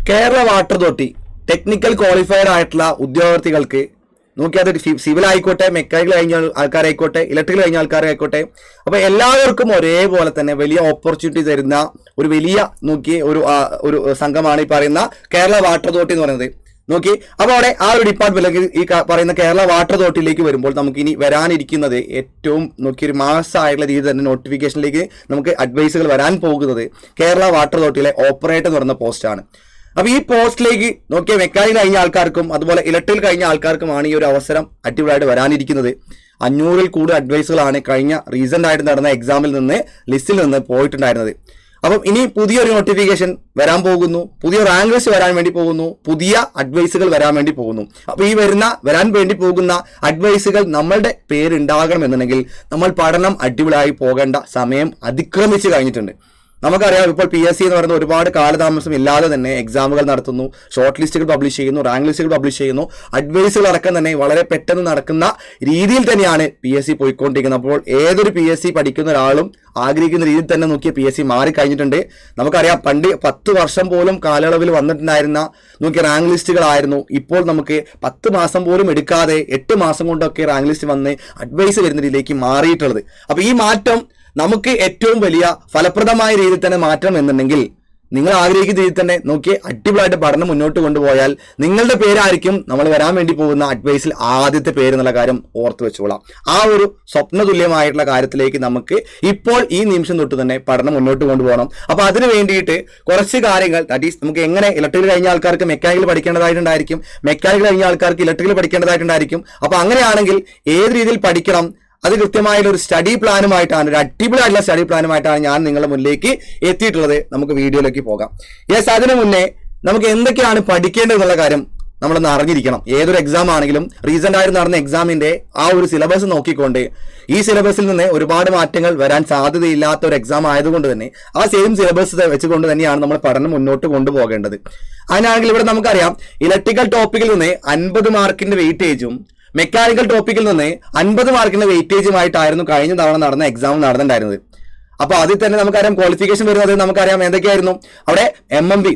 Kerala water authority technical qualified ആയിട്ടുള്ള ഉദ്യോഗാർത്ഥികൾക്ക് നോക്കിയാൽ സിവിൽ ആയിക്കോട്ടെ, മെക്കാനിക്കൽ കഴിഞ്ഞ ആൾക്കാരായിക്കോട്ടെ, ഇലക്ട്രിക്കൽ കഴിഞ്ഞ ആൾക്കാരായിക്കോട്ടെ, അപ്പോൾ എല്ലാവർക്കും ഒരേപോലെ തന്നെ വലിയ ഓപ്പർച്യൂണിറ്റി തരുന്ന ഒരു വലിയ ഒരു സംഘമാണ് ഈ പറയുന്ന കേരള വാട്ടർ അതോറിറ്റി എന്ന് പറയുന്നത്. നോക്കി, അപ്പോൾ അവിടെ ആ ഒരു ഡിപ്പാർട്ട്മെന്റ് ഈ പറയുന്ന കേരള വാട്ടർ അതോറിറ്റിയിലേക്ക് വരുമ്പോൾ നമുക്ക് ഇനി വരാനിരിക്കുന്നത് ഏറ്റവും ഒരു മാസമായിട്ടുള്ള രീതിയിൽ തന്നെ നോട്ടിഫിക്കേഷനിലേക്ക് നമുക്ക് അഡ്വൈസുകൾ വരാൻ പോകുന്നത് കേരള വാട്ടർ അതോറിറ്റിയിലെ ഓപ്പറേറ്റർ എന്ന് പറയുന്ന പോസ്റ്റാണ്. അപ്പോൾ ഈ പോസ്റ്റിലേക്ക് നോക്കിയാൽ മെക്കാനിക്കൽ കഴിഞ്ഞ ആൾക്കാർക്കും അതുപോലെ ഇലക്ട്രിക്കൽ കഴിഞ്ഞ ആൾക്കാർക്കുമാണ് ഈ ഒരു അവസരം അടിപൊളിയായിട്ട് വരാനിരിക്കുന്നത്. 500-ൽ കൂടുതൽ അഡ്വൈസുകളാണ് കഴിഞ്ഞ റീസെന്റ് ആയിട്ട് നടന്ന എക്സാമിൽ നിന്ന് ലിസ്റ്റിൽ നിന്ന് പോയിട്ടുണ്ടായിരുന്നത്. അപ്പം ഇനി പുതിയൊരു നോട്ടിഫിക്കേഷൻ വരാൻ പോകുന്നു, പുതിയ റാങ്ക് ലിസ്റ്റ് വരാൻ വേണ്ടി പോകുന്നു, പുതിയ അഡ്വൈസുകൾ വരാൻ വേണ്ടി പോകുന്നു. അപ്പോൾ ഈ വരാൻ വേണ്ടി പോകുന്ന അഡ്വൈസുകൾ നമ്മളുടെ പേരുണ്ടാകണമെന്നുണ്ടെങ്കിൽ നമ്മൾ പഠനം അടിപൊളിയായി പോകേണ്ട സമയം അതിക്രമിച്ച് കഴിഞ്ഞിട്ടുണ്ട്. നമുക്കറിയാം, ഇപ്പോൾ PSC എന്ന് പറയുന്ന ഒരുപാട് കാലതാമസം ഇല്ലാതെ തന്നെ എക്സാമുകൾ നടത്തുന്നു, ഷോർട്ട് ലിസ്റ്റുകൾ പബ്ലിഷ് ചെയ്യുന്നു, റാങ്ക് ലിസ്റ്റുകൾ പബ്ലിഷ് ചെയ്യുന്നു, അഡ്വൈസുകൾ അടക്കം തന്നെ വളരെ പെട്ടെന്ന് നടക്കുന്ന രീതിയിൽ തന്നെയാണ് PSC പോയിക്കൊണ്ടിരിക്കുന്നത്. അപ്പോൾ ഏതൊരു PSC പഠിക്കുന്ന ഒരാളും ആഗ്രഹിക്കുന്ന രീതിയിൽ തന്നെ നോക്കിയ PSC മാറിക്കഴിഞ്ഞിട്ടുണ്ട്. നമുക്കറിയാം, പണ്ട് 10 വർഷം പോലും കാലയളവിൽ വന്നിട്ടുണ്ടായിരുന്ന റാങ്ക് ലിസ്റ്റുകളായിരുന്നു ഇപ്പോൾ നമുക്ക് 10 മാസം പോലും എടുക്കാതെ 8 മാസം കൊണ്ടൊക്കെ റാങ്ക് ലിസ്റ്റ് വന്ന് അഡ്വൈസ് വരുന്ന രീതിയിലേക്ക് മാറിയിട്ടുള്ളത്. അപ്പോൾ ഈ മാറ്റം നമുക്ക് ഏറ്റവും വലിയ ഫലപ്രദമായ രീതിയിൽ തന്നെ മാറ്റണം എന്നുണ്ടെങ്കിൽ നിങ്ങൾ ആഗ്രഹിക്കുന്ന രീതിയിൽ തന്നെ അടിപൊളിയായിട്ട് പഠനം മുന്നോട്ട് കൊണ്ടുപോയാൽ നിങ്ങളുടെ പേരായിരിക്കും നമ്മൾ വരാൻ വേണ്ടി പോകുന്ന അഡ്വൈസിൽ ആദ്യത്തെ പേര് എന്നുള്ള കാര്യം ഓർത്ത് വെച്ചോളാം. ആ ഒരു സ്വപ്നതുല്യമായിട്ടുള്ള കാര്യത്തിലേക്ക് നമുക്ക് ഇപ്പോൾ ഈ നിമിഷം തൊട്ട് തന്നെ പഠനം മുന്നോട്ട് കൊണ്ടുപോകണം. അപ്പോൾ അതിന് വേണ്ടിയിട്ട് കുറച്ച് കാര്യങ്ങൾ, ദാറ്റ് ഈസ് നമുക്ക് എങ്ങനെ ഇലക്ട്രിക്കൽ കഴിഞ്ഞ ആൾക്കാർക്ക് മെക്കാനിക്കൽ പഠിക്കേണ്ടതായിട്ടുണ്ടായിരിക്കും, മെക്കാനിക്കൽ കഴിഞ്ഞ ആൾക്കാർക്ക് ഇലക്ട്രിക്കൽ പഠിക്കേണ്ടതായിട്ടുണ്ടായിരിക്കും. അപ്പോൾ അങ്ങനെയാണെങ്കിൽ ഏത് രീതിയിൽ പഠിക്കണം, അത് കൃത്യമായിട്ടുള്ള ഒരു സ്റ്റഡി പ്ലാനുമായിട്ടാണ്, ഒരു അടിപൊളിയായിട്ടുള്ള സ്റ്റഡി പ്ലാനുമായിട്ടാണ് ഞാൻ നിങ്ങളുടെ മുന്നിലേക്ക് എത്തിയിട്ടുള്ളത്. നമുക്ക് വീഡിയോയിലേക്ക് പോകാം. യെസ്, അതിനു മുന്നേ നമുക്ക് എന്തൊക്കെയാണ് പഠിക്കേണ്ടതെന്നുള്ള കാര്യം നമ്മളൊന്ന് അറിഞ്ഞിരിക്കണം. ഏതൊരു എക്സാം ആണെങ്കിലും റീസെന്റ് ആയിട്ട് നടന്ന എക്സാമിന്റെ ആ ഒരു സിലബസ് നോക്കിക്കൊണ്ട്, ഈ സിലബസിൽ നിന്ന് ഒരുപാട് മാറ്റങ്ങൾ വരാൻ സാധ്യതയില്ലാത്ത ഒരു എക്സാം ആയതുകൊണ്ട് തന്നെ ആ സെയിം സിലബസ് വെച്ചുകൊണ്ട് തന്നെയാണ് നമ്മൾ പഠനം മുന്നോട്ട് കൊണ്ടുപോകേണ്ടത്. അതിനാണെങ്കിൽ ഇവിടെ നമുക്കറിയാം, ഇലക്ട്രിക്കൽ ടോപ്പിക്കിൽ നിന്ന് 50 മാർക്കിന്റെ വെയിറ്റേജും മെക്കാനിക്കൽ ടോപ്പിക്കിൽ നിന്ന് 50 മാർക്കിന്റെ വെയിറ്റേജുമായിട്ടായിരുന്നു കഴിഞ്ഞ തവണ നടന്ന എക്സാം നടന്നിട്ടുണ്ടായിരുന്നത്. അപ്പോൾ അതിൽ തന്നെ നമുക്കറിയാം ക്വാളിഫിക്കേഷൻ വരുന്നത് നമുക്കറിയാം എന്തൊക്കെയായിരുന്നു. അവിടെ MMB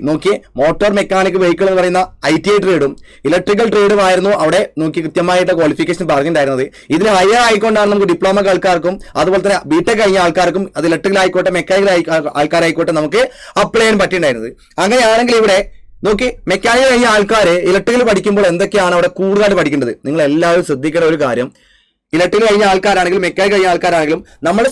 മോട്ടോർ മെക്കാനിക് വെഹിക്കിൾ എന്ന് പറയുന്ന ITI ട്രേഡും ഇലക്ട്രിക്കൽ ട്രേഡും ആയിരുന്നു അവിടെ കൃത്യമായിട്ട് ക്വാളിഫിക്കേഷൻ പറഞ്ഞിട്ടുണ്ടായിരുന്നത്. ഇതിന് ഹയർ ആയിക്കൊണ്ടാണ് നമുക്ക് ഡിപ്ലോമ ആൾക്കാർക്കും അതുപോലെ തന്നെ ബിടെക് കഴിഞ്ഞ ആൾക്കാർക്കും അത് ഇലക്ട്രിക്കൽ ആയിക്കോട്ടെ മെക്കാനിക്കൽ ആൾക്കാരായിക്കോട്ടെ നമുക്ക് അപ്ലൈ ചെയ്യാൻ പറ്റിയിട്ടുണ്ടായിരുന്നത്. അങ്ങനെയാണെങ്കിൽ ഇവിടെ മെക്കാനിക്കൽ കഴിഞ്ഞ ആൾക്കാര് ഇലക്ട്രിക്കൽ പഠിക്കുമ്പോൾ എന്തൊക്കെയാണ് അവിടെ കൂടുതലായിട്ട് പഠിക്കേണ്ടത്, നിങ്ങൾ എല്ലാവരും ശ്രദ്ധിക്കേണ്ട ഒരു കാര്യം. ഇലക്ട്രിക്കൽ കഴിഞ്ഞ ആൾക്കാരാണെങ്കിലും മെക്കാനിക്കൽ കഴിഞ്ഞ ആൾക്കാരാണെങ്കിലും നമ്മൾ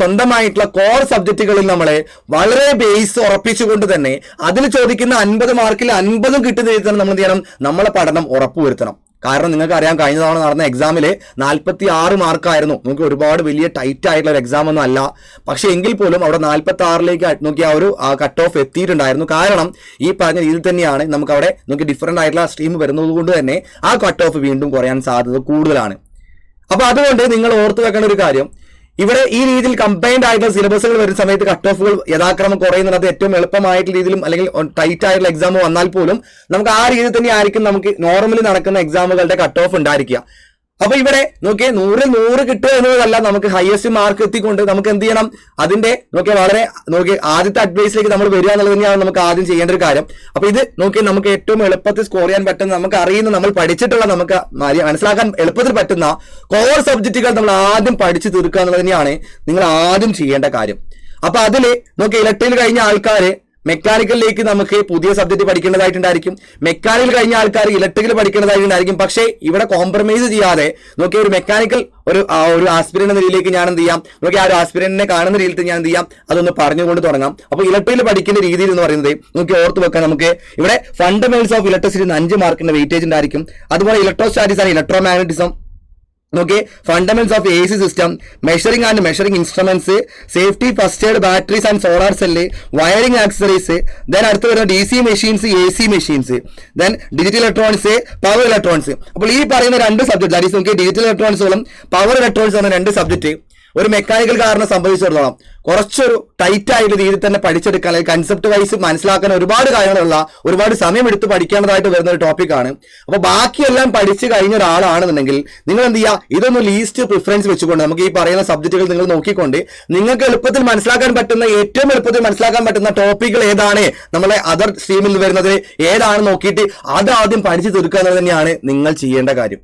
സ്വന്തമായിട്ടുള്ള കോർ സബ്ജക്റ്റുകളിൽ നമ്മളെ വളരെ ബേസ് ഉറപ്പിച്ചുകൊണ്ട് തന്നെ അതിൽ ചോദിക്കുന്ന 50 മാർക്കിൽ 50 കിട്ടുന്ന രീതിയിൽ തന്നെ നമ്മൾ എന്ത് ചെയ്യണം, നമ്മളെ പഠനം ഉറപ്പുവരുത്തണം. കാരണം നിങ്ങൾക്ക് അറിയാം, കഴിഞ്ഞ തവണ നടന്ന എക്സാമിൽ 46 മാർക്കായിരുന്നു. നമുക്ക് ഒരുപാട് വലിയ ടൈറ്റ് ആയിട്ടുള്ള ഒരു എക്സാം ഒന്നും അല്ല. പക്ഷെ എങ്കിൽ പോലും അവിടെ 46ലേക്ക് ആ ഒരു കട്ട് ഓഫ് എത്തിയിട്ടുണ്ടായിരുന്നു. കാരണം ഈ പറഞ്ഞ രീതിയിൽ തന്നെയാണ് നമുക്ക് അവിടെ ഡിഫറെന്റ് ആയിട്ടുള്ള സ്ട്രീം വരുന്നത് കൊണ്ട് തന്നെ ആ കട്ട് ഓഫ് വീണ്ടും കുറയാൻ സാധ്യത കൂടുതലാണ്. അപ്പൊ അതുകൊണ്ട് നിങ്ങൾ ഓർത്ത് വെക്കേണ്ട ഒരു കാര്യം, ഇവിടെ ഈ രീതിയിൽ കമ്പൈൻഡ് ആയിട്ടുള്ള സിലബസുകൾ വരുന്ന സമയത്ത് കട്ട് ഓഫുകൾ യഥാക്രമം കുറയുന്നത് ഏറ്റവും എളുപ്പമായിട്ടുള്ള രീതിയിലും അല്ലെങ്കിൽ ടൈറ്റ് ആയിട്ടുള്ള എക്സാം വന്നാൽ പോലും നമുക്ക് ആ രീതിയിൽ തന്നെ ആയിരിക്കും നമുക്ക് നോർമലി നടക്കുന്ന എക്സാമുകളുടെ കട്ട് ഓഫ് ഉണ്ടായിരിക്കുക. അപ്പൊ ഇവിടെ 100 കിട്ടുക എന്നതല്ല, നമുക്ക് ഹയസ്റ്റ് മാർക്ക് എത്തിക്കൊണ്ട് നമുക്ക് എന്ത് ചെയ്യണം, അതിന്റെ വളരെ ആദ്യത്തെ അഡ്വൈസിലേക്ക് നമ്മൾ വരിക എന്നുള്ളത് തന്നെയാണ് നമുക്ക് ആദ്യം ചെയ്യേണ്ട ഒരു കാര്യം. അപ്പൊ ഇത് നമുക്ക് ഏറ്റവും എളുപ്പത്തിൽ സ്കോർ ചെയ്യാൻ പറ്റുന്ന, നമുക്ക് അറിയുന്ന, നമ്മൾ പഠിച്ചിട്ടുള്ള, നമുക്ക് മനസ്സിലാക്കാൻ എളുപ്പത്തിൽ പറ്റുന്ന കോർ സബ്ജക്റ്റുകൾ നമ്മൾ ആദ്യം പഠിച്ചു തീർക്കുക എന്നുള്ളത് തന്നെയാണ് നിങ്ങൾ ആദ്യം ചെയ്യേണ്ട കാര്യം. അപ്പൊ അതില് ഇലക്ട്രിക്കൽ കഴിഞ്ഞ ആൾക്കാര് മെക്കാനിക്കലിലേക്ക് നമുക്ക് പുതിയ സബ്ജക്ട് പഠിക്കേണ്ടതായിട്ടുണ്ടായിരിക്കും, മെക്കാനിക്കൽ കഴിഞ്ഞ ആൾക്കാർ ഇലക്ട്രിക്കൽ പഠിക്കേണ്ടതായിട്ടുണ്ടായിരിക്കും. പക്ഷേ ഇവിടെ കോംപ്രമൈസ് ചെയ്യാതെ ഒരു മെക്കാനിക്കൽ ഒരു ആസ്പിരന്റ് എന്ന രീതിയിലേക്ക് ഞാൻ എന്ത് ചെയ്യാം, ആ ഒരു ആസ്പിരന്റിനെ കാണുന്ന രീതിയിൽ ഞാൻ എന്ത് ചെയ്യാം, അതൊന്ന് പറഞ്ഞുകൊണ്ട് തുടങ്ങാം. അപ്പോൾ ഇലക്ട്രിക്കൽ പഠിക്കുന്ന രീതിയിൽ എന്ന് പറയുന്നത് ഓർത്ത് വെക്കാൻ, നമുക്ക് ഇവിടെ ഫണ്ടമെന്റ്സ് ഓഫ് ഇലക്ട്രിസിറ്റി 5 മാർക്കിന്റെ വെയിറ്റേജ് ഉണ്ടായിരിക്കും. അതുപോലെ electrostatics and electromagnetism, fundaments of AC system, measuring and measuring instruments, safety first aid, batteries and solar cell, wiring accessories, then അടുത്ത് വരുന്ന DC machines, AC machines, then digital electronics, power electronics. അപ്പോൾ ഈ പറയുന്ന 2 subject, digital ഇലക്ട്രോണിക്സുകളും power electronics എന്ന 2 subject ഒരു mechanical കാരനെ സംബന്ധിച്ചിടത്തോളം കുറച്ചൊരു ടൈറ്റ് ആയിട്ട് രീതിയിൽ തന്നെ പഠിച്ചെടുക്കാൻ, അല്ലെങ്കിൽ കൺസെപ്റ്റ് വൈസ് മനസ്സിലാക്കാൻ ഒരുപാട് കാര്യങ്ങളുള്ള, ഒരുപാട് സമയം എടുത്ത് പഠിക്കേണ്ടതായിട്ട് വരുന്ന ഒരു ടോപ്പിക്കാണ്. അപ്പൊ ബാക്കിയെല്ലാം പഠിച്ചു കഴിഞ്ഞ ഒരാളാണെന്നുണ്ടെങ്കിൽ നിങ്ങൾ എന്ത് ചെയ്യുക, ഇതൊന്ന് ലീസ്റ്റ് പ്രിഫറൻസ് വെച്ചുകൊണ്ട് നമുക്ക് ഈ പറയുന്ന സബ്ജക്റ്റുകൾ നിങ്ങൾ നോക്കിക്കൊണ്ട് നിങ്ങൾക്ക് എളുപ്പത്തിൽ മനസ്സിലാക്കാൻ പറ്റുന്ന, ഏറ്റവും എളുപ്പത്തിൽ മനസ്സിലാക്കാൻ പറ്റുന്ന ടോപ്പിക്കുകൾ ഏതാണ്, നമ്മളെ അതർ സ്ട്രീമിൽ വരുന്നത് ഏതാണ് നോക്കിയിട്ട് അത് ആദ്യം പഠിച്ചു തീർക്കുക എന്നത് തന്നെയാണ് നിങ്ങൾ ചെയ്യേണ്ട കാര്യം.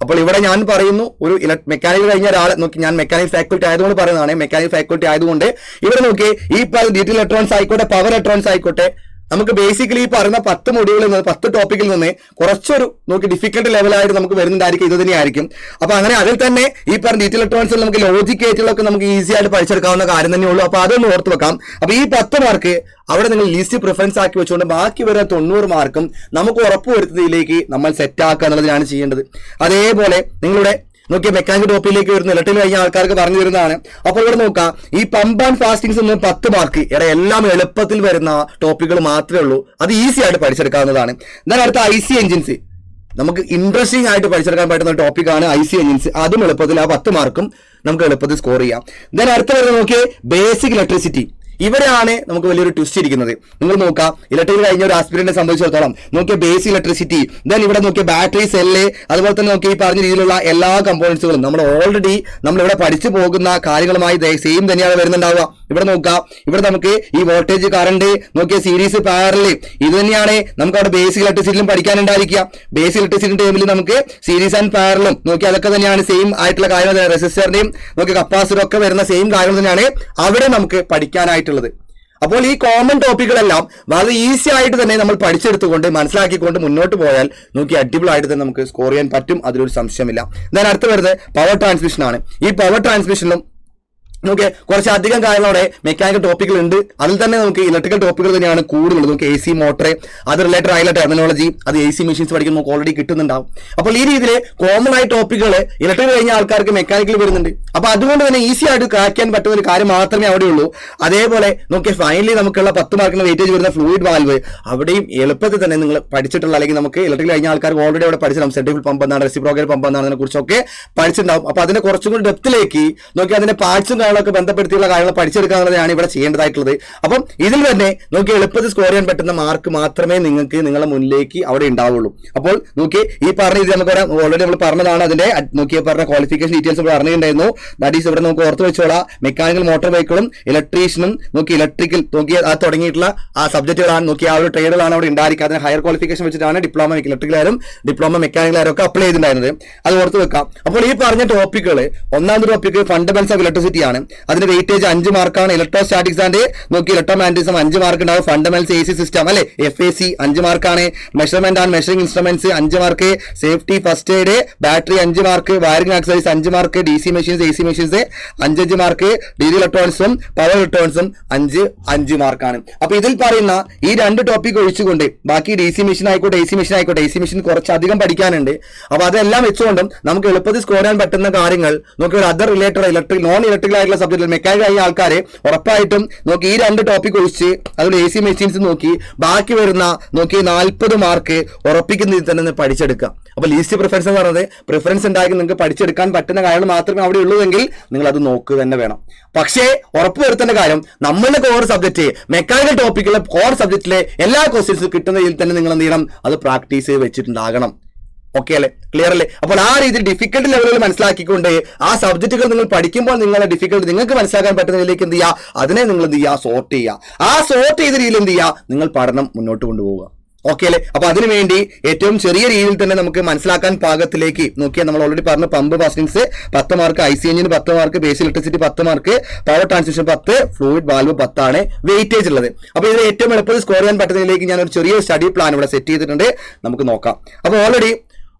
അപ്പോൾ ഇവിടെ ഞാൻ പറയുന്നു, ഒരു മെക്കാനിക്കൽ കഴിഞ്ഞ ഒരാളെ നോക്കി, ഞാൻ മെക്കാനിക്കൽ ഫാക്കൽറ്റി ആയതുകൊണ്ട് പറയുന്നതാണ്. മെക്കാനിക്കൽ ഫാക്കൽറ്റി ആയതുകൊണ്ട് ഇവിടെ നോക്കി ഈ ഡീറ്റെയിൽ ഇലക്ട്രോണിക്സ് ആയിക്കോട്ടെ, പവർ ഇലക്ട്രോണിക്സ് ആയിക്കോട്ടെ, നമുക്ക് ബേസിക്കലി ഈ പറയുന്ന 10 മൊഡ്യൂളിൽ നിന്ന് 10 ടോപ്പിക്കിൽ നിന്ന് കുറച്ചൊരു നോക്കി ഡിഫിക്കൽട്ട് ലെവലായിട്ട് നമുക്ക് വരുന്നുണ്ടായിരിക്കും, ഇത് തന്നെയായിരിക്കും. അപ്പൊ അങ്ങനെ അതിൽ തന്നെ ഈ പറഞ്ഞ ഡീറ്റെയിൽ ഇലക്ട്രോണിക്സിൽ നമുക്ക് ലോജിക് ഏറ്റുകളൊക്കെ നമുക്ക് ഈസി ആയിട്ട് പഠിച്ചെടുക്കാവുന്ന കാര്യം തന്നെയുള്ളൂ. അപ്പൊ അതൊന്ന് ഓർത്ത് വെക്കാം. അപ്പൊ ഈ 10 മാർക്ക് അവിടെ നിങ്ങൾ ലീസ്റ്റ് പ്രിഫറൻസ് ആക്കി വെച്ചുകൊണ്ട് ബാക്കി വരുന്ന 90 മാർക്കും നമുക്ക് ഉറപ്പുവരുത്തുന്നതിലേക്ക് നമ്മൾ സെറ്റ് ആക്കുക എന്നുള്ളതാണ് ചെയ്യേണ്ടത്. അതേപോലെ നിങ്ങളുടെ നോക്കിയ മെക്കാനിക്കൽ ടോപ്പിലേക്ക് വരുന്ന ഇലക്ട്രിക്കൽ കഴിഞ്ഞ ആൾക്കാർക്ക് പറഞ്ഞു തരുന്നതാണ്. അപ്പോൾ ഇവിടെ നോക്കാം, ഈ പമ്പ് ആൻഡ് ഫാസ്റ്റിംഗ്സ് നിന്ന് 10 മാർക്ക് എല്ലാം എളുപ്പത്തിൽ വരുന്ന ടോപ്പിക്കുകൾ മാത്രമേ ഉള്ളൂ. അത് ഈസി ആയിട്ട് പഠിച്ചെടുക്കാവുന്നതാണ്. എന്നാൽ അടുത്ത IC എഞ്ചിൻസ്, നമുക്ക് ഇൻട്രസ്റ്റിംഗ് ആയിട്ട് പഠിച്ചെടുക്കാൻ പറ്റുന്ന ടോപ്പിക്കാണ് IC എഞ്ചിൻസ്. അതും എളുപ്പത്തിൽ ആ 10 മാർക്കും നമുക്ക് എളുപ്പത്തിൽ സ്കോർ ചെയ്യാം. ദെൻ അടുത്ത വരുന്നത് നോക്കിയേ ബേസിക് ഇലക്ട്രിസിറ്റി. ഇവരാണ് നമുക്ക് വലിയൊരു ട്വിസ്റ്റ് ഇരിക്കുന്നത്. നിങ്ങൾ നോക്കാം, ഇലക്ട്രിക്കൽ കഴിഞ്ഞ ഒരു ആസ്പിരന്റിനെ സംബന്ധിച്ചിടത്തോളം നോക്കിയ ബേസിക് ഇലക്ട്രിസിറ്റി, ദെൻ ഇവിടെ നോക്കിയ ബാറ്ററി, സെല്ല്, അതുപോലെ തന്നെ നോക്കിയ ഈ പറഞ്ഞ രീതിയിലുള്ള എല്ലാ കമ്പോണൻസുകളും നമ്മൾ ഓൾറെഡി നമ്മളിവിടെ പഠിച്ചു പോകുന്ന കാര്യങ്ങളുമായി സെയിം തന്നെയാണ് വരുന്നുണ്ടാവുക. ഇവിടെ നോക്കാം, ഇവിടെ നമുക്ക് ഈ വോൾട്ടേജ്, കറണ്ട്, നോക്കിയ സീരീസ്, പാരലൽ, ഇത് തന്നെയാണ് നമുക്ക് അവിടെ ബേസിക് ഇലക്ട്രിസിറ്റിയിലും പഠിക്കാനുണ്ടായിരിക്കുക. ബേസിക് ഇലക്ട്രിസിറ്റി ടൈമിൽ നമുക്ക് സീരീസ് ആൻഡ് പാരലും നോക്കി അതൊക്കെ തന്നെയാണ് സെയിം ആയിട്ടുള്ള കാര്യങ്ങൾ. റെസിസ്റ്ററിന്റെയും നോക്കി കപ്പാസിറ്ററും ഒക്കെ വരുന്ന സെയിം കാര്യങ്ങൾ തന്നെയാണ് അവിടെ നമുക്ക് പഠിക്കാനായിട്ട്. അപ്പോൾ ഈ കോമൺ ടോപ്പിക്കുകളെല്ലാം വളരെ ഈസി ആയിട്ട് തന്നെ നമ്മൾ പഠിച്ചെടുത്തുകൊണ്ട് മനസ്സിലാക്കിക്കൊണ്ട് മുന്നോട്ട് പോയാൽ നോക്കി അടിപൊളി ആയിട്ട് തന്നെ നമുക്ക് സ്കോർ ചെയ്യാൻ പറ്റും. അതിലൊരു സംശയമില്ല. ഞാൻ അടുത്ത് വരുന്നത് പവർ ട്രാൻസ്മിഷൻ ആണ്. ഈ പവർ ട്രാൻസ്മിഷനിലും നോക്കിയ കുറച്ചധികം കാര്യങ്ങളവിടെ മെക്കാനിക്കൽ ടോപ്പിക്കുകൾ ഉണ്ട്. അതിൽ തന്നെ നമുക്ക് ഇലക്ട്രിക്കൽ ടോപ്പിക്കുകൾ തന്നെയാണ് കൂടുതലുള്ളത്. നമുക്ക് AC മോട്ടർ, അത് റിലേറ്റഡ് ആയിട്ടുള്ള ടെർമിനോളജി, അത് AC മെഷീൻസ് പഠിക്കുമ്പോൾ നമുക്ക് ഓൾറെഡി കിട്ടുന്നുണ്ടാവും. അപ്പോൾ ഈ രീതിയിൽ കോമൺ ആയ ടോപ്പിക്കുകൾ ഇലക്ട്രിക്കൽ കഴിഞ്ഞ ആൾക്കാർക്ക് മെക്കാനിക്കൽ വരുന്നുണ്ട്. അപ്പൊ അതുകൊണ്ട് തന്നെ ഈസി ആയിട്ട് ക്രാക്ക് ചെയ്യാൻ പറ്റുന്ന ഒരു കാര്യം മാത്രമേ അവിടെ ഉള്ളൂ. അതേപോലെ നോക്കിയ ഫൈനലി നമുക്കുള്ള 10 മാർക്കിന് വെയിറ്റേജ് വരുന്ന ഫ്ലൂയിഡ് വാൽവ്, അവിടെയും എളുപ്പത്തിൽ തന്നെ നിങ്ങൾ പഠിച്ചിട്ടുള്ള, അല്ലെങ്കിൽ നമുക്ക് ഇലക്ട്രിക്കൽ കഴിഞ്ഞ ആൾക്കാർക്ക് ഓൾറെഡി അവിടെ പഠിച്ചിട്ടുണ്ടാവും. സെൻട്രിഫ്യൂഗൽ പമ്പ് എന്താണ്, റെസിപ്രോക്കൽ പമ്പ് എന്താണ്, അതിനെ കുറിച്ചൊക്കെ പഠിച്ചിട്ടുണ്ടാവും. അപ്പൊ അതിനെ കുറച്ചും കൂടി ഡെപ്തിലേക്ക് നോക്കി അതിന്റെ പാർട്സും കാര്യങ്ങളൊക്കെ ബന്ധപ്പെടുത്തിയുള്ള കാര്യങ്ങൾ പഠിച്ചെടുക്കാവുന്നതാണ് ഇവിടെ ചെയ്യേണ്ടതായിട്ടുള്ളത്. അപ്പം ഇതിൽ തന്നെ നോക്കി എളുപ്പത്തിൽ സ്കോർ ചെയ്യാൻ പറ്റുന്ന മാർക്ക് മാത്രമേ നിങ്ങൾക്ക് നിങ്ങളുടെ മുന്നിലേക്ക് അവിടെ ഉണ്ടാവുള്ളൂ. അപ്പോൾ നോക്കി ഈ പറഞ്ഞ ഇത് നമുക്ക് ഓൾറെഡി നമ്മൾ പറഞ്ഞതാണ്. അതിന്റെ നോക്കിയ പറഞ്ഞ ക്വാളിഫിക്കേഷൻ ഡീറ്റെയിൽസ് ഇവിടെ അറിഞ്ഞിട്ടുണ്ടായിരുന്നു. ദാറ്റ് ഈസ് ഇവിടെ നമുക്ക് ഓർത്ത് വെച്ചോളാം. മെക്കാനിക്കൽ മോട്ടോർ വെഹിക്കിളും ഇലക്ട്രീഷ്യനും നോക്കി ഇലക്ട്രിക്കൽ നോക്കി അത് തുടങ്ങിയിട്ടുള്ള ആ സബ്ജക്റ്റുകളാണ് നോക്കി ആ ഒരു ട്രേഡുകളാണ് അവിടെ ഉണ്ടായിരിക്കുക. അതിന് ഹയർ ക്വാളിഫിക്കേഷൻ വെച്ചിട്ടാണ് ഡിപ്ലോമ ഇലക്ട്രിക്കലായാലും ഡിപ്ലോമ മെക്കാനിക്കലായാലും ഒക്കെ അപ്ലൈ ചെയ്തിട്ടുണ്ടായിരുന്നത്. അത് ഓർത്ത് വെക്കാം. അപ്പോൾ ഈ പറഞ്ഞ ടോപ്പിക്കുകൾ, ഒന്നാമത്തെ ടോപ്പിക് ഫണ്ടമെന്റ്സ് ഓഫ് ഇലക്ട്രിസിറ്റി ആണ്. അതിന്റെ വെയിറ്റേജ് 5 മാർക്കാണ്. ഇലക്ട്രോസ്റ്റാറ്റിക്സ് ആൻഡ് നോക്കി ഇലക്ട്രോമാഗ്നറ്റിസം 5 മാർക്ക് ഉണ്ടാവും. ഫണ്ടമെന്റ്സ് AC സിസ്റ്റം അല്ലെ FAC 5 മാർക്കാണ്. Measurement and measuring instruments 5 mark. Safety first aid, battery 5 mark. Wiring accessories 5 mark. DC machines AC machines 5 mark. DD ഇലക്ട്രോണിക്സും പവർ ഇലക്ട്രോണിക്സും 5 മാർക്കാണ്. അപ്പൊ ഇതിൽ പറയുന്ന ഈ 2 ടോപ്പിക് ഒഴിച്ചുകൊണ്ട് ബാക്കി DC മെഷീൻ ആയിക്കോട്ടെ AC മെഷീൻ ആയിക്കോട്ടെ, AC മെഷീൻ കുറച്ചധികം പഠിക്കാനുണ്ട്. അപ്പൊ അതെല്ലാം വെച്ചുകൊണ്ടും നമുക്ക് എളുപ്പത്തിൽ സ്കോർ ചെയ്യാൻ പറ്റുന്ന കാര്യങ്ങൾ നോക്കി other related electric non electrical ആയിട്ടുള്ള സബ്ജക്ട് മെക്കാനിക്കൽ ആയ ആൾക്കാരെ ഉറപ്പായിട്ടും നോക്കി ഈ 2 ടോപ്പിക് ഒഴിച്ച് അതുപോലെ AC മെഷീൻസ് നോക്കി ബാക്കി വരുന്ന നോക്കി 40 മാർക്ക് ഉറപ്പിക്കുന്നതിൽ തന്നെ പഠിച്ചെടുക്കുക. അപ്പൊ ലീസ്റ്റ് പ്രിഫറൻസ് എന്ന് പറയുന്നത് പ്രിഫറൻസ് ഉണ്ടാക്കി നിങ്ങൾക്ക് പഠിച്ചെടുക്കാൻ പറ്റുന്ന കാര്യങ്ങൾ മാത്രമേ അവിടെ ഉള്ളൂവെങ്കിൽ നിങ്ങൾ അത് നോക്കുക തന്നെ വേണം. പക്ഷേ ഉറപ്പ് വരുത്തേണ്ട കാര്യം, നമ്മളുടെ കോർ സബ്ജക്ട് മെക്കാനിക്കൽ ടോപ്പിക്കുള്ള കോർ സബ്ജക്റ്റിലെ എല്ലാ ക്വസ്റ്റ്യൻസും കിട്ടുന്ന രീതിയിൽ തന്നെ നിങ്ങൾ എന്ത് ചെയ്യണം, അത് പ്രാക്ടീസ് വെച്ചിട്ടുണ്ടാകണം. ഓക്കെ അല്ലേ, ക്ലിയർ അല്ലേ? അപ്പോൾ ആ രീതിയിൽ ഡിഫിക്കൽട്ട് ലെവലുകൾ മനസ്സിലാക്കിക്കൊണ്ട് ആ സബ്ജക്റ്റുകൾ നിങ്ങൾ പഠിക്കുമ്പോൾ നിങ്ങളുടെ ഡിഫിക്കൽട്ട് നിങ്ങൾക്ക് മനസ്സിലാക്കാൻ പറ്റുന്നതിലേക്ക് എന്ത് ചെയ്യുക, അതിനെ നിങ്ങൾ എന്ത് ചെയ്യുക, സോർട്ട് ചെയ്യുക. ആ സോർട്ട് ചെയ്ത രീതിയിൽ എന്ത് ചെയ്യുക, നിങ്ങൾ പഠനം മുന്നോട്ട് കൊണ്ടുപോവുക. ഓക്കെ അല്ലേ? അപ്പൊ അതിനുവേണ്ടി ഏറ്റവും ചെറിയ രീതിയിൽ തന്നെ നമുക്ക് മനസ്സിലാക്കാൻ പാകത്തിലേക്ക് നോക്കിയാൽ നമ്മൾ ഓൾറെഡി പറഞ്ഞ പമ്പ് ഫാസ്റ്റിംഗ്സ് 10 മാർക്ക്, IC എഞ്ചിന് 10 mark, basic electricity 10 mark, power transmission 10, fluid valve 10 ആണ് വെയിറ്റേജ് ഉള്ളത്. അപ്പൊ ഇത് ഏറ്റവും എളുപ്പത്തിൽ സ്കോർ ചെയ്യാൻ പറ്റുന്നതിലേക്ക് ഞാൻ ഒരു ചെറിയ സ്റ്റഡി പ്ലാൻ ഇവിടെ സെറ്റ് ചെയ്തിട്ടുണ്ട്, നമുക്ക് നോക്കാം. അപ്പൊ ഓൾറെഡി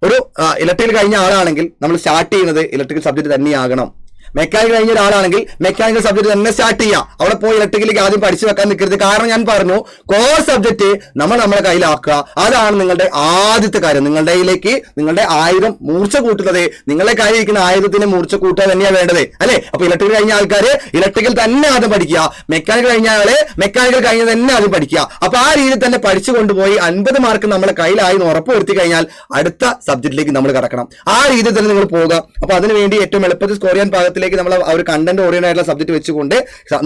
ഒരു ഇലക്ട്രിക്കൽ കഴിഞ്ഞ ആളാണെങ്കിൽ നമ്മൾ സ്റ്റാർട്ട് ചെയ്യുന്നത് ഇലക്ട്രിക്കൽ സബ്ജക്ട് തന്നെയാകണം. മെക്കാനിക്കൽ കഴിഞ്ഞ ഒരാളാണെങ്കിൽ മെക്കാനിക്കൽ സബ്ജക്ട് തന്നെ സ്റ്റാർട്ട് ചെയ്യാം. അവിടെ പോയി ഇലക്ട്രിക്കലേക്ക് ആദ്യം പഠിച്ചു വെക്കാൻ നിൽക്കരുത്. കാരണം ഞാൻ പറഞ്ഞു, കോർ സബ്ജക്ട് നമ്മുടെ കയ്യിലാക്കുക. അതാണ് നിങ്ങളുടെ ആദ്യത്തെ കാര്യം. നിങ്ങളുടെ കയ്യിലേക്ക് നിങ്ങളുടെ ആയുധം മൂർച്ച കൂട്ടുന്നത്, നിങ്ങളുടെ കയ്യിലിരിക്കുന്ന ആയുധത്തിന് മൂർച്ച കൂട്ടുക തന്നെയാണ് വേണ്ടത് അല്ലെ? അപ്പൊ ഇലക്ട്രിക്കൽ കഴിഞ്ഞ ആൾക്കാര് ഇലക്ട്രിക്കൽ തന്നെ ആദ്യം പഠിക്കുക, മെക്കാനിക്കൽ കഴിഞ്ഞ ആള് മെക്കാനിക്കൽ കഴിഞ്ഞ തന്നെ ആദ്യം പഠിക്കുക. അപ്പൊ ആ രീതിയിൽ തന്നെ പഠിച്ചു കൊണ്ടുപോയി 50 മാർക്ക് നമ്മുടെ കയ്യിലായി ഉറപ്പ് വരുത്തി കഴിഞ്ഞാൽ അടുത്ത സബ്ജക്റ്റിലേക്ക് നമ്മൾ കടക്കണം. ആ രീതിയിൽ തന്നെ നിങ്ങൾ പോവുക. അപ്പൊ അതിനുവേണ്ടി ഏറ്റവും എളുപ്പത്തിൽ സ്കോർ ചെയ്യാൻ പാകത്തിൽ രൂപത്തിലേക്ക് നമ്മൾ ആ ഒരു കണ്ടന്റ് ഓറിയന്റഡ് ആയിട്ടുള്ള സബ്ജക്ട് വെച്ചുകൊണ്ട്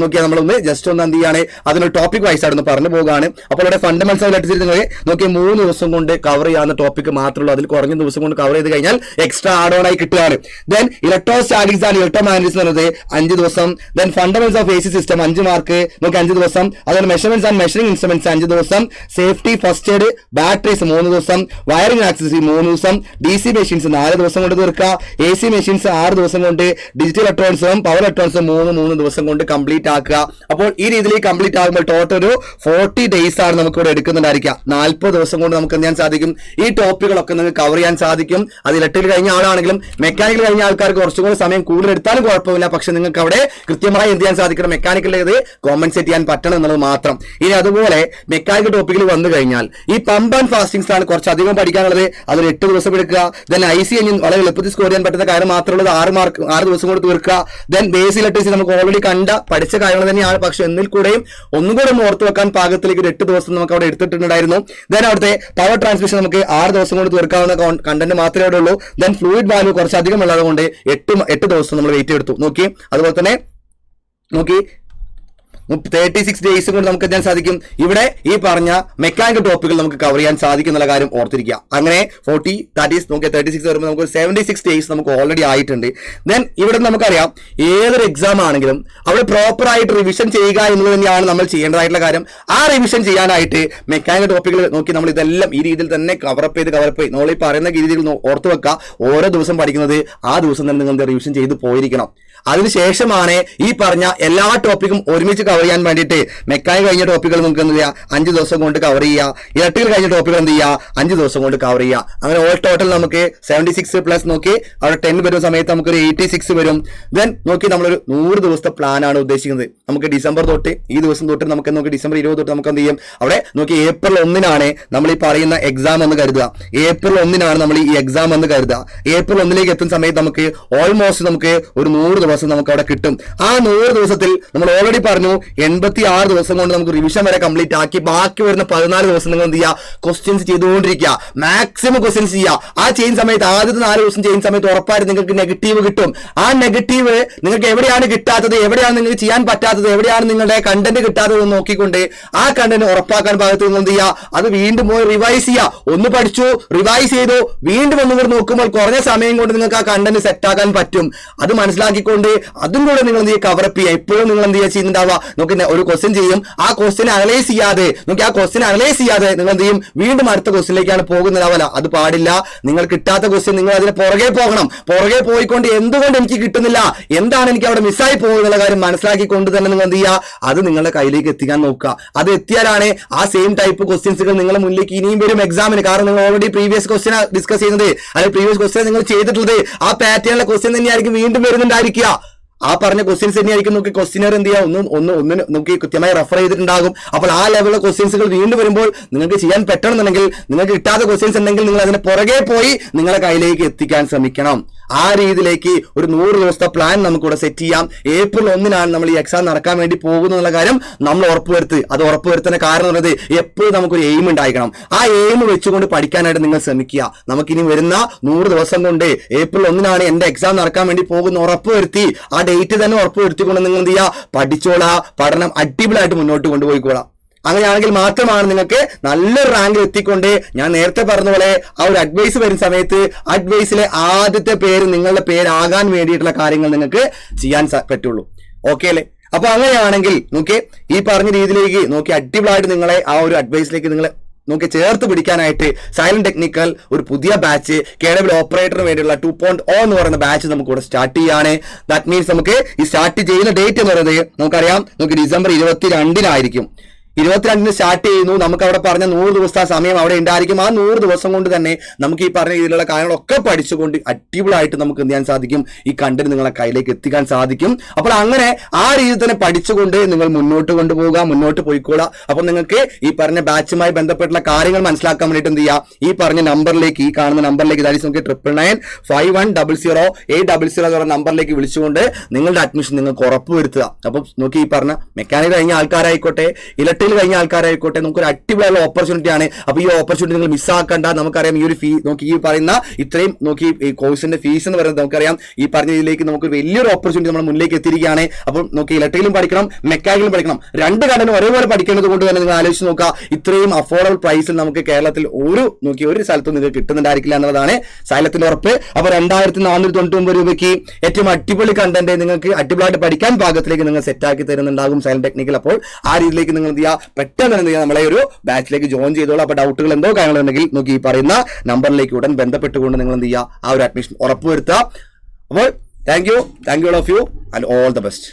നോക്കിയാൽ നമ്മളൊന്ന് ജസ്റ്റ് ഒന്ന് എന്ത് ചെയ്യാണ് അതിനൊരു ടോപ്പിക് വൈസ് ആയിരുന്നു പറഞ്ഞു പോകാണ്. അപ്പോൾ ഇവിടെ ഫണ്ടമെന്റൽസ് ഓഫ് ഇലക്ട്രിസിറ്റി നിങ്ങൾ നോക്കി 3 ദിവസം കൊണ്ട് കവർ ചെയ്യാവുന്ന ടോപ്പിക് മാത്രമേ അതിൽ കുറഞ്ഞ ദിവസം കൊണ്ട് കവർ ചെയ്ത് കഴിഞ്ഞാൽ എക്സ്ട്രാ ആഡ് ഓൺ ആയി കിട്ടുകയാണ്. ദെൻ ഇലക്ട്രോസ്റ്റാറ്റിക്സ് ആൻഡ് ഇലക്ട്രോമാഗ്നറ്റിക്സ് എന്നത് 5 ദിവസം. Then fundamentals of AC system 5 mark നോക്കി 5 ദിവസം. അതുപോലെ മെഷർമെന്റ്സ് ആൻഡ് മെഷറിംഗ് ഇൻസ്ട്രുമെന്റ്സ് 5 ദിവസം. സേഫ്റ്റി ഫസ്റ്റ് എയ്ഡ് ബാറ്ററീസ് 3 ദിവസം. വയറിംഗ് ആക്സസറി 3 ദിവസം. DC മെഷീൻസ് 4 ദിവസം കൊണ്ട് തീർക്കുക. AC മെഷീൻസ് 6 ദിവസം കൊണ്ട്. ഡിജിറ്റൽ ഇലക്ട്രോണിക്സും പവർ ഇലക്ട്രോണിക്സും 3 ദിവസം കൊണ്ട് കംപ്ലീറ്റ് ആക്കുക. അപ്പോൾ ഈ രീതിയിൽ കംപ്ലീറ്റ് ആകുമ്പോൾ ടോട്ടൽ ഒരു 40 ഡേയ്സ് ആണ് നമുക്ക് ഇവിടെ എടുക്കുന്നുണ്ടായിരിക്കുക. 40 ദിവസം കൊണ്ട് നമുക്ക് എന്ത് ചെയ്യാൻ സാധിക്കും, ഈ ടോപ്പിക്കുകളൊക്കെ നിങ്ങൾക്ക് കവർ ചെയ്യാൻ സാധിക്കും. അത് ഇലക്ട്രിക്കൽ കഴിഞ്ഞ ആളാണെങ്കിലും മെക്കാനിക്കൽ കഴിഞ്ഞ ആൾക്കാർക്ക് കുറച്ചും കൂടി സമയം കൂടുതൽ എടുത്താലും കുഴപ്പമില്ല. പക്ഷെ നിങ്ങൾക്ക് അവിടെ കൃത്യമായി എന്ത് ചെയ്യാൻ സാധിക്കണം, മെക്കാനിക്കലിലേത് കോമ്പൻസേറ്റ് ചെയ്യാൻ പറ്റണം എന്നുള്ളത് മാത്രം. ഇനി അതുപോലെ മെക്കാനിക്കൽ ടോപ്പിക്കിൽ വന്നു കഴിഞ്ഞാൽ ഈ പമ്പ് ആൻഡ് ഫാസ്റ്റിംഗ്സ് ആണ് കുറച്ചധികം പഠിക്കാനുള്ളത്. അതൊരു 8 ദിവസം എടുക്കുക. ദെൻ IC എഞ്ചിൻ വളരെ എളുപ്പത്തിൽ സ്കോർ ചെയ്യാൻ പറ്റുന്ന കാര്യം മാത്രമുള്ളത് 6 ദിവസം കൊണ്ട് തീർക്കുക. ദെൻ ബേസ് ഇലക്ട്രിസിറ്റി നമുക്ക് ഓൾറെഡി പഠിച്ച കാര്യങ്ങൾ തന്നെയാണ്. പക്ഷെ എന്നിൽ കൂടെയും ഒന്നുകൂടെ ഓർത്ത് വെക്കാൻ പാകത്തിലേക്ക് 8 ദിവസം നമുക്ക് അവിടെ എടുത്തിട്ടുണ്ടായിരുന്നു. ദെൻ അവിടുത്തെ പവർ ട്രാൻസ്മിഷൻ നമുക്ക് 6 ദിവസം കൊണ്ട് തീർക്കാവുന്ന കണ്ടന്റ് മാത്രമേ അവിടെ ഉള്ളൂ. ദെൻ ഫ്ലൂയിഡ് വാല്യൂ കുറച്ചധികം ഉള്ളത് കൊണ്ട് 8 ദിവസം നമ്മൾ വെയിറ്റ് എടുത്തു. നോക്കി അതുപോലെ തന്നെ നോക്കി 36 ഡേയ്സ് കൊണ്ട് നമുക്ക് ചെയ്യാൻ സാധിക്കും. ഇവിടെ ഈ പറഞ്ഞ മെക്കാനിക്കൽ ടോപ്പിക്കുകൾ നമുക്ക് കവർ ചെയ്യാൻ സാധിക്കും എന്നുള്ള കാര്യം ഓർത്തിരിക്കുക. അങ്ങനെ 36 വരുമ്പോൾ നമുക്ക് 76 ഡേയ്സ് നമുക്ക് ഓൾറെഡി ആയിട്ടുണ്ട്. ദെൻ ഇവിടെ നമുക്കറിയാം ഏതൊരു എക്സാം ആണെങ്കിലും അവിടെ പ്രോപ്പർ ആയിട്ട് റിവിഷൻ ചെയ്യുക എന്നുള്ളത് തന്നെയാണ് നമ്മൾ ചെയ്യേണ്ടതായിട്ടുള്ള കാര്യം. ആ റിവിഷൻ ചെയ്യാനായിട്ട് മെക്കാനിക്കൽ ടോപ്പിക്കുകൾ നോക്കി നമ്മൾ ഇതെല്ലാം ഈ രീതിയിൽ തന്നെ കവറപ്പ് ചെയ്ത് നമ്മൾ ഈ പറയുന്ന രീതിയിൽ ഓർത്ത് വെക്കുക. ഓരോ ദിവസം പഠിക്കുന്നത് ആ ദിവസം തന്നെ നിങ്ങൾ റിവിഷൻ ചെയ്ത് പോയിരിക്കണം. അതിനുശേഷമാണ് ഈ പറഞ്ഞ എല്ലാ ടോപ്പിക്കും ഒരുമിച്ച് കവർ ചെയ്യാൻ വേണ്ടിയിട്ട് മെക്കാനിക് കഴിഞ്ഞ ടോപ്പിക്കുകൾ നമുക്ക് എന്ത് ചെയ്യുക 5 ദിവസം കൊണ്ട് കവർ ചെയ്യുക. ഇലക്ട്രിക്കൽ കഴിഞ്ഞ ടോപ്പിക്കുകൾ എന്ത് ചെയ്യുക 5 ദിവസം കൊണ്ട് കവർ ചെയ്യുക. അങ്ങനെ ഓൾ ടോട്ടൽ നമുക്ക് 76 പ്ലസ് നോക്കി അവിടെ 10 വരുന്ന സമയത്ത് നമുക്കൊരു 86 വരും. ദെൻ നോക്കി നമ്മളൊരു 100 ദിവസത്തെ പ്ലാനാണ് ഉദ്ദേശിക്കുന്നത്. നമുക്ക് ഡിസംബർ തൊട്ട് ഈ ദിവസം തൊട്ട് നമുക്ക് നോക്കി ഡിസംബർ 20 തൊട്ട് നമുക്ക് എന്ത് ചെയ്യും, അവിടെ നോക്കി ഏപ്രിൽ 1 നമ്മൾ ഈ പറയുന്ന എക്സാം എന്ന് കരുതുക. ഏപ്രിൽ 1 നമ്മൾ ഈ എക്സാം എന്ന് കരുതുക. ഏപ്രിൽ 1 എത്തുന്ന സമയത്ത് നമുക്ക് ഓൾമോസ്റ്റ് നമുക്ക് ഒരു 100 ദിവസം നമുക്ക് അവിടെ കിട്ടും. ആ 100 ദിവസത്തിൽ നമ്മൾ ഓൾറെഡി പറഞ്ഞു 86 ദിവസം കൊണ്ട് നമുക്ക് റിവിഷൻ വരെ കംപ്ലീറ്റ് ആക്കി ബാക്കി വരുന്ന 14 ദിവസം നിങ്ങൾ എന്ത് ചെയ്യുക, ക്വസ്റ്റ്യൻസ് ചെയ്തുകൊണ്ടിരിക്കുക. മാക്സിമം ക്വസ്റ്റ്യൻസ് ചെയ്യുക. ആ ചെയ്യുന്ന സമയത്ത് ആദ്യത്തെ 4 ദിവസം ചെയ്യുന്ന സമയത്ത് ഉറപ്പായിട്ട് നിങ്ങൾക്ക് നെഗറ്റീവ് കിട്ടും. ആ നെഗറ്റീവ് നിങ്ങൾക്ക് എവിടെയാണ് കിട്ടാത്തത്, എവിടെയാണ് നിങ്ങൾക്ക് ചെയ്യാൻ പറ്റാത്തത്, എവിടെയാണ് നിങ്ങളുടെ കണ്ടന്റ് കിട്ടാത്തത് നോക്കിക്കൊണ്ട് ആ കണ്ടന്റ് ഉറപ്പാക്കാൻ ഭാഗത്ത് നിങ്ങൾ എന്ത് ചെയ്യുക, അത് വീണ്ടും പോയി റിവൈസ് ചെയ്യുക. ഒന്ന് പഠിച്ചു, റിവൈസ് ചെയ്തു, വീണ്ടും ഒന്നുകൂടി നോക്കുമ്പോൾ കുറഞ്ഞ സമയം കൊണ്ട് നിങ്ങൾക്ക് ആ കണ്ടന്റ് സെറ്റ് ആക്കാൻ പറ്റും. അത് മനസ്സിലാക്കിക്കൊണ്ട് അതും കൂടെ നിങ്ങൾ എന്ത് ചെയ്യുക, കവറപ്പ് ചെയ്യുക. എപ്പോഴും നിങ്ങൾ എന്ത് ചെയ്യുക ചെയ്യുന്നുണ്ടാവുക, നോക്കി ഒരു ക്വസ്റ്റ്യൻ ചെയ്യും, ആ ക്വസ്റ്റ്യൻ അനലൈസ് ചെയ്യാതെ നിങ്ങൾ എന്ത് ചെയ്യും, വീണ്ടും അടുത്ത ക്വസ്റ്റ്യനിലേക്കാണ് പോകുന്നതാവല. അത് പാടില്ല. നിങ്ങൾ കിട്ടാത്ത ക്വസ്റ്റ്യൻ നിങ്ങൾ അതിന് പുറകെ പോകണം. പുറകെ പോയിക്കൊണ്ട് എന്തുകൊണ്ട് എനിക്ക് കിട്ടുന്നില്ല, എന്താണ് എനിക്ക് അവിടെ മിസ്സായി പോകുന്നുള്ള കാര്യം മനസ്സിലാക്കിക്കൊണ്ട് തന്നെ നിങ്ങൾ എന്ത് ചെയ്യുക, അത് നിങ്ങളുടെ കയ്യിലേക്ക് എത്തിക്കാൻ നോക്കുക. അത് എത്തിയാലാണ് ആ സെയിം ടൈപ്പ് ക്വസ്റ്റ്യൻസുകൾ നിങ്ങളുടെ മുന്നിലേക്ക് ഇനിയും വരും എക്സാമിന്. കാരണം നിങ്ങൾ ഓൾറെഡി പ്രീവിയസ് ക്വസ്റ്റ്യൻ ഡിസ്കസ് ചെയ്യുന്നത്, അല്ലെങ്കിൽ പ്രീവിയസ് ക്വസ്റ്റ്യൻ നിങ്ങൾ ചെയ്തിട്ടുള്ളത് ആ പാറ്റേണിലെ ക്വസ്റ്റ്യൻ തന്നെയായിരിക്കും വീണ്ടും വരുന്നുണ്ടായിരിക്കുക. ആ പറഞ്ഞ ക്വസ്റ്റ്യൻസ് തന്നെയായിരിക്കും നോക്കി ക്വസ്റ്റ്യനർ എന്ത് ചെയ്യുക, ഒന്ന് നോക്കി കൃത്യമായി റെഫർ ചെയ്തിട്ടുണ്ടാകും. അപ്പോൾ ആ ലെവലിലെ ക്വസ്റ്റ്യൻസുകൾ വീണ്ടും വരുമ്പോൾ നിങ്ങൾക്ക് ചെയ്യാൻ പറ്റണമെന്നുണ്ടെങ്കിൽ, നിങ്ങൾക്ക് കിട്ടാത്ത ക്വസ്റ്റ്യൻസ് ഉണ്ടെങ്കിൽ നിങ്ങൾ അതിന് പുറകെ പോയി നിങ്ങളുടെ കയ്യിലേക്ക് എത്തിക്കാൻ ശ്രമിക്കണം. ആ രീതിയിലേക്ക് ഒരു 100 ദിവസത്തെ പ്ലാൻ നമുക്കിവിടെ സെറ്റ് ചെയ്യാം. ഏപ്രിൽ 1 നമ്മൾ ഈ എക്സാം നടക്കാൻ വേണ്ടി പോകുന്നുള്ള കാര്യം നമ്മൾ ഉറപ്പുവരുത്തുക. അത് ഉറപ്പുവരുത്തുന്ന കാരണം എന്ന് പറയുന്നത് എപ്പോഴും നമുക്കൊരു എയിം ഉണ്ടായിരിക്കണം. ആ എയിം വെച്ചുകൊണ്ട് പഠിക്കാനായിട്ട് നിങ്ങൾ ശ്രമിക്കുക. നമുക്കിനി വരുന്ന 100 ദിവസം കൊണ്ട് ഏപ്രിൽ 1 എന്റെ എക്സാം നടക്കാൻ വേണ്ടി പോകുന്ന ഉറപ്പുവരുത്തി, ആ ഡേറ്റ് തന്നെ ഉറപ്പുവരുത്തിക്കൊണ്ട് നിങ്ങൾ എന്ത് ചെയ്യുക, പഠിച്ചോളാം. പഠനം അടിപൊളിയായിട്ട് മുന്നോട്ട് കൊണ്ടുപോയിക്കോളാം. അങ്ങനെയാണെങ്കിൽ മാത്രമാണ് നിങ്ങൾക്ക് നല്ലൊരു റാങ്കിൽ എത്തിക്കൊണ്ട് ഞാൻ നേരത്തെ പറഞ്ഞ പോലെ ആ ഒരു അഡ്വൈസ് വരുന്ന സമയത്ത് അഡ്വൈസിലെ ആദ്യത്തെ പേര് നിങ്ങളുടെ പേരാകാൻ വേണ്ടിയിട്ടുള്ള കാര്യങ്ങൾ നിങ്ങൾക്ക് ചെയ്യാൻ പറ്റുള്ളൂ. ഓക്കെ അല്ലേ? അപ്പൊ അങ്ങനെയാണെങ്കിൽ നോക്കി ഈ പറഞ്ഞ രീതിയിലേക്ക് നോക്കി അടിപൊളിയായിട്ട് നിങ്ങളെ ആ ഒരു അഡ്വൈസിലേക്ക് നിങ്ങളെ നോക്കി ചേർത്ത് പിടിക്കാനായിട്ട് സൈലന്റ് ടെക്നിക്കൽ ഒരു പുതിയ ബാച്ച് KW ഓപ്പറേറ്ററിന് വേണ്ടിയുള്ള 2.0 എന്ന് പറയുന്ന ബാച്ച് നമുക്ക് ഇവിടെ സ്റ്റാർട്ട് ചെയ്യാണ്. ദാറ്റ് മീൻസ് നമുക്ക് ഈ സ്റ്റാർട്ട് ചെയ്യുന്ന ഡേറ്റ് എന്ന് പറയുന്നത് നമുക്കറിയാം, നമുക്ക് ഡിസംബർ 22 22 സ്റ്റാർട്ട് ചെയ്യുന്നു. നമുക്ക് അവിടെ പറഞ്ഞ 100 ദിവസത്തെ സമയം അവിടെ ഉണ്ടായിരിക്കും. ആ 100 ദിവസം കൊണ്ട് തന്നെ നമുക്ക് ഈ പറഞ്ഞ രീതിയിലുള്ള കാര്യങ്ങളൊക്കെ പഠിച്ചുകൊണ്ട് അടിപൊളിയായിട്ട് നമുക്ക് എന്ത് ചെയ്യാൻ സാധിക്കും, ഈ കണ്ടന്റ് നിങ്ങളെ കയ്യിലേക്ക് എത്തിക്കാൻ സാധിക്കും. അപ്പോൾ അങ്ങനെ ആ രീതിയിൽ തന്നെ പഠിച്ചുകൊണ്ട് നിങ്ങൾ മുന്നോട്ട് കൊണ്ടുപോകുക, മുന്നോട്ട് പോയിക്കോളുക. അപ്പോൾ നിങ്ങൾക്ക് ഈ പറഞ്ഞ ബാച്ചുമായി ബന്ധപ്പെട്ടുള്ള കാര്യങ്ങൾ മനസ്സിലാക്കാൻ വേണ്ടിയിട്ട് എന്ത് ചെയ്യുക, ഈ പറഞ്ഞ നമ്പറിലേക്ക്, ഈ കാണുന്ന നമ്പറിലേക്ക്, അതായത് നമുക്ക് 9995100800 എന്ന് പറയുന്ന നമ്പറിലേക്ക് വിളിച്ചുകൊണ്ട് നിങ്ങളുടെ അഡ്മിഷൻ നിങ്ങൾക്ക് ഉറപ്പ് വരുത്തുക. അപ്പം നോക്കി ഈ പറഞ്ഞ മെക്കാനിക് കഴിഞ്ഞ ആൾക്കാരായിക്കോട്ടെ, ഇലക്ട്രിക് ഇലക്ട്രിക്കൽ കഴിഞ്ഞ ആൾക്കാരായിക്കോട്ടെ നമുക്കൊരു അടിപൊളിയുള്ള ഓപ്പർച്യൂണിറ്റി ആണ്. അപ്പോൾ ഈ ഓപ്പർച്യൂണിറ്റി നിങ്ങൾ മിസ്സാക്കണ്ട. നമുക്കറിയാം ഈ ഒരു ഫീ നോക്കി, ഈ പറയുന്ന ഇത്രയും നോക്കി ഈ കോഴ്സിന്റെ ഫീസ് എന്ന് പറയുന്നത് നമുക്കറിയാം ഈ പറഞ്ഞ ഇതിലേക്ക് നമുക്ക് വലിയൊരു ഓപ്പർച്യൂണിറ്റി നമ്മുടെ മുന്നിലേക്ക് എത്തിയിരിക്കുകയാണ്. അപ്പോൾ നോക്കി ഇലക്ട്രിക്കലും പഠിക്കണം, മെക്കാനിക്കലും പഠിക്കണം, രണ്ട് കണ്ടന്റ് ഒരേപോലെ പഠിക്കുന്നത് കൊണ്ട് തന്നെ നിങ്ങൾ ആലോചിച്ച് നോക്കുക, ഇത്രയും അഫോർഡബിൾ പ്രൈസിൽ നമുക്ക് കേരളത്തിൽ ഒരു സ്ഥലത്തും നിങ്ങൾക്ക് കിട്ടുന്നുണ്ടായിരിക്കില്ല എന്നുള്ളതാണ് സൈലത്തിന്റെ ഉറപ്പ്. അപ്പോൾ 2499 രൂപയ്ക്ക് ഏറ്റവും അടിപൊളി കണ്ടന്റ് നിങ്ങൾക്ക് അടിപൊളിയായിട്ട് പഠിക്കാൻ പാകത്തിലേക്ക് നിങ്ങൾ സെറ്റാക്കി തരുന്നുണ്ടാകും സൈലന്റ് ടെക്നിക്കൽ. അപ്പോൾ ആ രീതിയിലേക്ക് നിങ്ങൾ എന്ത് ചെയ്യുക, പെട്ടെന്ന് എന്ത് ചെയ്യുക, നമ്മളെ ഒരു ബാച്ചിലേക്ക് ജോയിൻ ചെയ്തോളൂ. അപ്പോൾ ഡൗട്ടുകൾ എന്തോ കാര്യങ്ങളുണ്ടെങ്കിൽ നോക്കി ഈ പറയുന്ന നമ്പറിലേക്ക് ഉടൻ ബന്ധപ്പെട്ടുകൊണ്ട് നിങ്ങൾ എന്ത് ചെയ്യുക, ആ ഒരു അഡ്മിഷൻ ഉറപ്പുവരുത്തുക. അപ്പോൾ thank you all of you and all the best.